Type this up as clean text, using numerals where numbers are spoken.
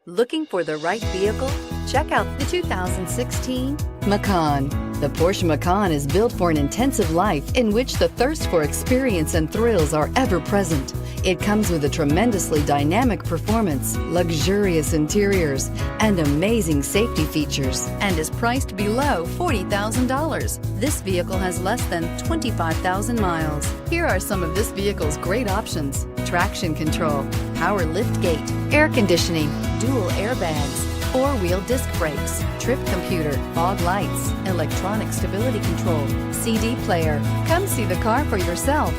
Looking for the right vehicle? Check out the 2016 Macan. The Porsche Macan is built for an intensive life in which the thirst for experience and thrills are ever present. It comes with a tremendously dynamic performance, luxurious interiors, and amazing safety features, and is priced below $40,000. This vehicle has less than 25,000 miles. Here are some of this vehicle's great options: traction control, power lift gate, air conditioning, dual airbags, four-wheel disc brakes, trip computer, fog lights, electronic stability control, CD player. Come see the car for yourself.